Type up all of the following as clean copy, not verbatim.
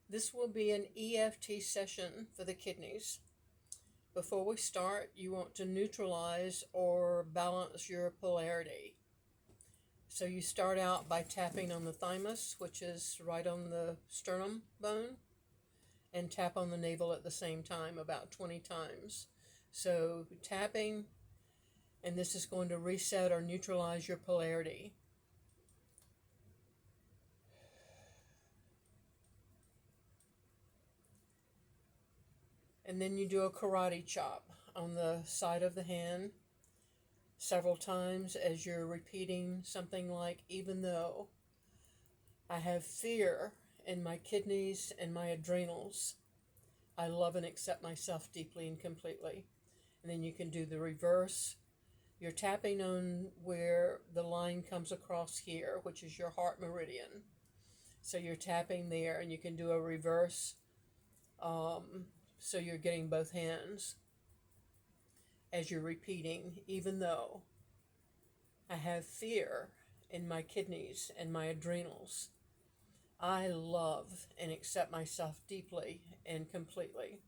This will be an EFT session for the kidneys. Before we start, you want to neutralize or balance your polarity. So you start out by tapping on the thymus, which is right on the sternum bone, and tap on the navel at the same time about 20 times. So tapping, and this is going to reset or neutralize your polarity. And then you do a karate chop on the side of the hand several times as you're repeating something like, even though I have fear in my kidneys and my adrenals, I love and accept myself deeply and completely. And then you can do the reverse. You're tapping on where the line comes across here, which is your heart meridian. So you're tapping there, and you can do a reverse. So you're getting both hands as you're repeating, even though I have fear in my kidneys and my adrenals, I love and accept myself deeply and completely.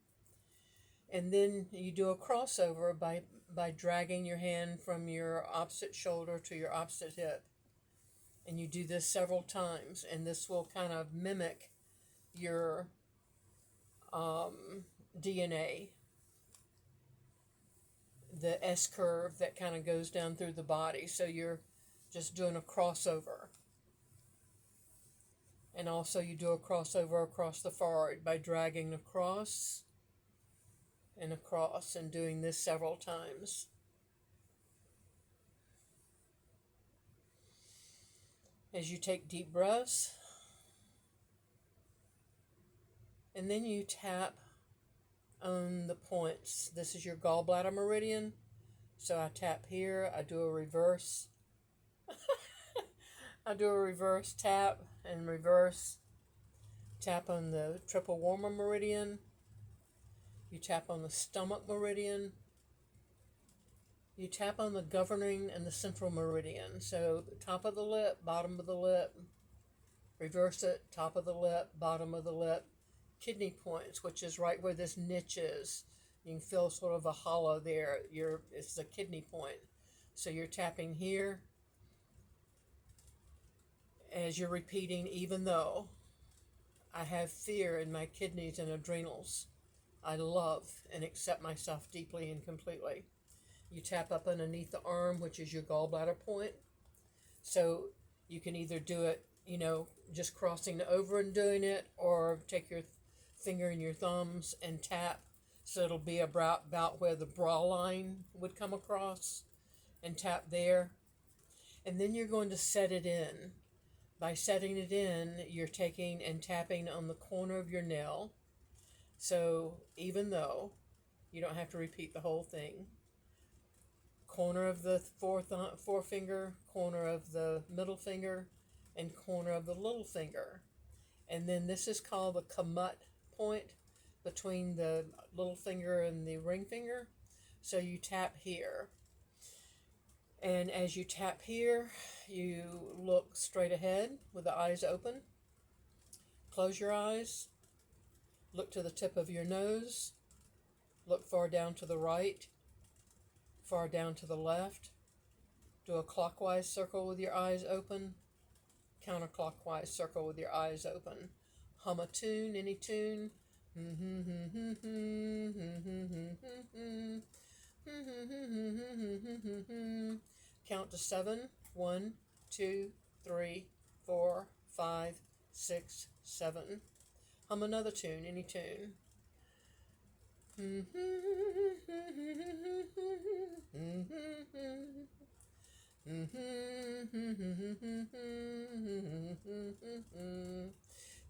And then you do a crossover by dragging your hand from your opposite shoulder to your opposite hip. And you do this several times, and this will kind of mimic your DNA, the S curve that kind of goes down through the body. So you're just doing a crossover. And also you do a crossover across the forehead by dragging across and across and doing this several times. As you take deep breaths, and then you tap on the points. This is your gallbladder meridian. So I tap here, I do a reverse. I do a reverse tap and reverse tap on the triple warmer meridian. You tap on the stomach meridian. You tap on the governing and the central meridian. So the top of the lip, bottom of the lip, reverse it, top of the lip, bottom of the lip, kidney points, which is right where this niche is. You can feel sort of a hollow there. It's the kidney point. So you're tapping here as you're repeating, even though I have fear in my kidneys and adrenals, I love and accept myself deeply and completely. You tap up underneath the arm, which is your gallbladder point. So you can either do it, just crossing over and doing it, or take your finger and your thumbs and tap. So it'll be about where the bra line would come across, and tap there. And then you're going to set it in. By setting it in, you're taking and tapping on the corner of your nail. So even though you don't have to repeat the whole thing, corner of the forefinger, corner of the middle finger, and corner of the little finger. And then this is called the kamut point between the little finger and the ring finger. So you tap here. And as you tap here, you look straight ahead with the eyes open. Close your eyes. Look to the tip of your nose. Look far down to the right, far down to the left. Do a clockwise circle with your eyes open. Counterclockwise circle with your eyes open. Hum a tune, any tune. Count to 7. 1, 2, 3, 4, 5, 6, 7. Hum another tune, any tune.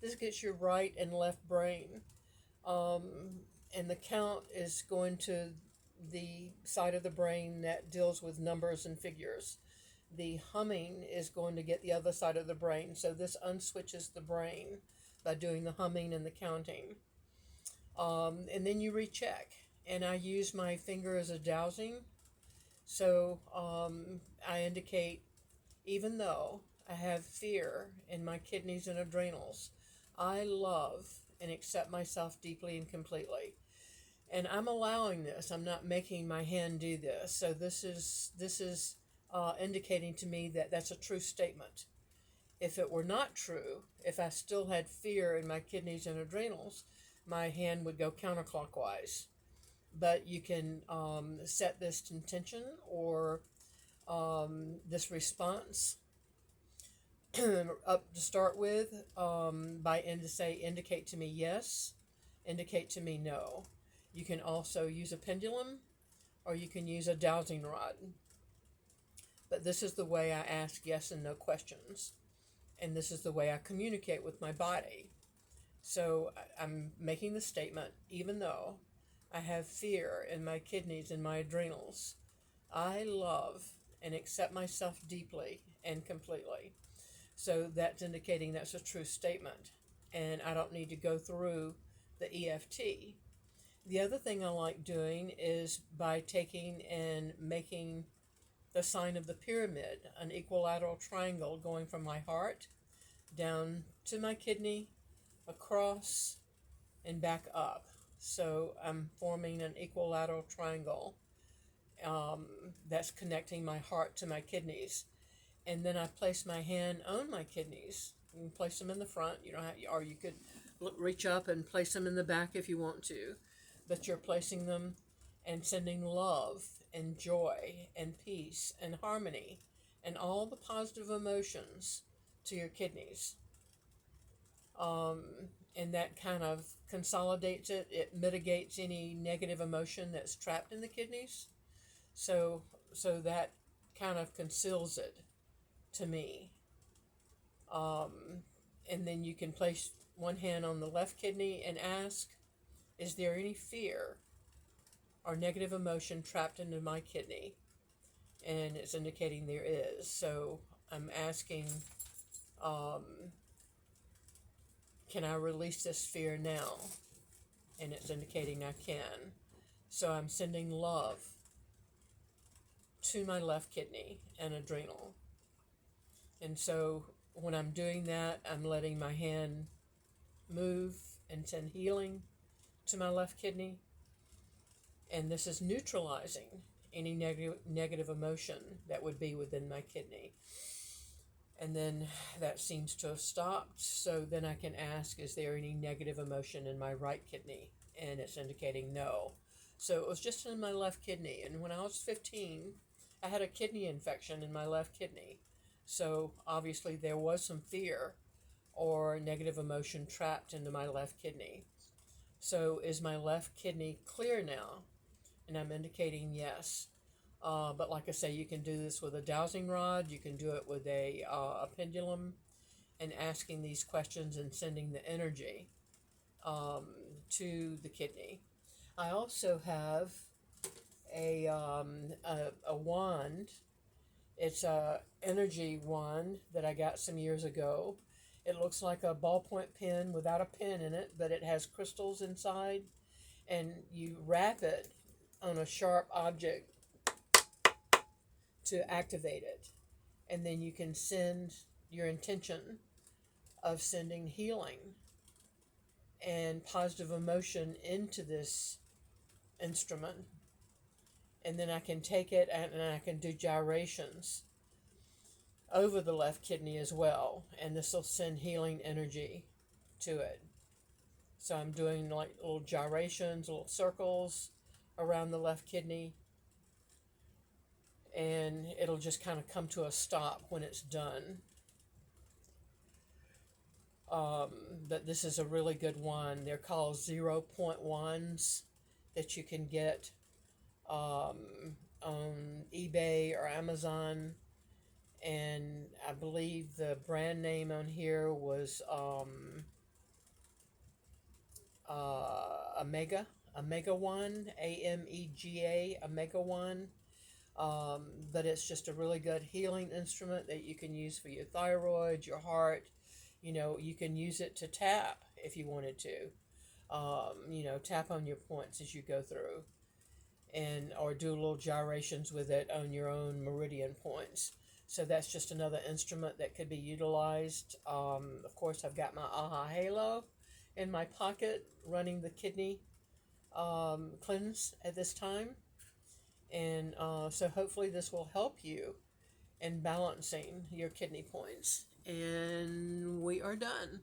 This gets your right and left brain. And the count is going to the side of the brain that deals with numbers and figures. The humming is going to get the other side of the brain. So this unswitches the brain by doing the humming and the counting. And then you recheck. And I use my finger as a dowsing. So I indicate, even though I have fear in my kidneys and adrenals, I love and accept myself deeply and completely. And I'm allowing this. I'm not making my hand do this. So this is indicating to me that that's a true statement. If it were not true, if I still had fear in my kidneys and adrenals, my hand would go counterclockwise. But you can set this intention or this response up to start with by to say indicate to me yes, indicate to me no. You can also use a pendulum or you can use a dowsing rod. But this is the way I ask yes and no questions. And this is the way I communicate with my body. So I'm making the statement, even though I have fear in my kidneys and my adrenals, I love and accept myself deeply and completely. So that's indicating that's a true statement. And I don't need to go through the EFT. The other thing I like doing is by taking and making the sign of the pyramid, an equilateral triangle going from my heart down to my kidney, across, and back up. So I'm forming an equilateral triangle that's connecting my heart to my kidneys. And then I place my hand on my kidneys. You can place them in the front. You don't have, or you could reach up and place them in the back if you want to. But you're placing them and sending love and joy and peace and harmony and all the positive emotions to your kidneys. And that kind of consolidates it. It mitigates any negative emotion that's trapped in the kidneys. So that kind of conceals it to me. And then you can place one hand on the left kidney and ask, is there any fear or negative emotion trapped into my kidney? And it's indicating there is. So I'm asking, can I release this fear now? And it's indicating I can. So I'm sending love to my left kidney and adrenal. And so when I'm doing that, I'm letting my hand move and send healing to my left kidney. And this is neutralizing any negative emotion that would be within my kidney. And then that seems to have stopped. So then I can ask, is there any negative emotion in my right kidney? And it's indicating no. So it was just in my left kidney. And when I was 15, I had a kidney infection in my left kidney. So obviously there was some fear or negative emotion trapped into my left kidney. So is my left kidney clear now? And I'm indicating yes. But like I say, you can do this with a dowsing rod. You can do it with a pendulum, and asking these questions and sending the energy to the kidney. I also have a wand. It's a energy wand that I got some years ago. It looks like a ballpoint pen without a pen in it, but it has crystals inside, and you wrap it on a sharp object to activate it. And then you can send your intention of sending healing and positive emotion into this instrument. And then I can take it and I can do gyrations over the left kidney as well. And this will send healing energy to it. So I'm doing like little gyrations, little circles around the left kidney. And it'll just kind of come to a stop when it's done. But this is a really good one. They're called 0.1s that you can get on eBay or Amazon. And I believe the brand name on here was Omega One, AMEGA, Omega One. But it's just a really good healing instrument that you can use for your thyroid, your heart. You know, you can use it to tap if you wanted to. Tap on your points as you go through, and or do little gyrations with it on your own meridian points. So that's just another instrument that could be utilized. Of course, I've got my AHA Halo, in my pocket running the kidney cleanse at this time. And so hopefully this will help you in balancing your kidney points. And we are done.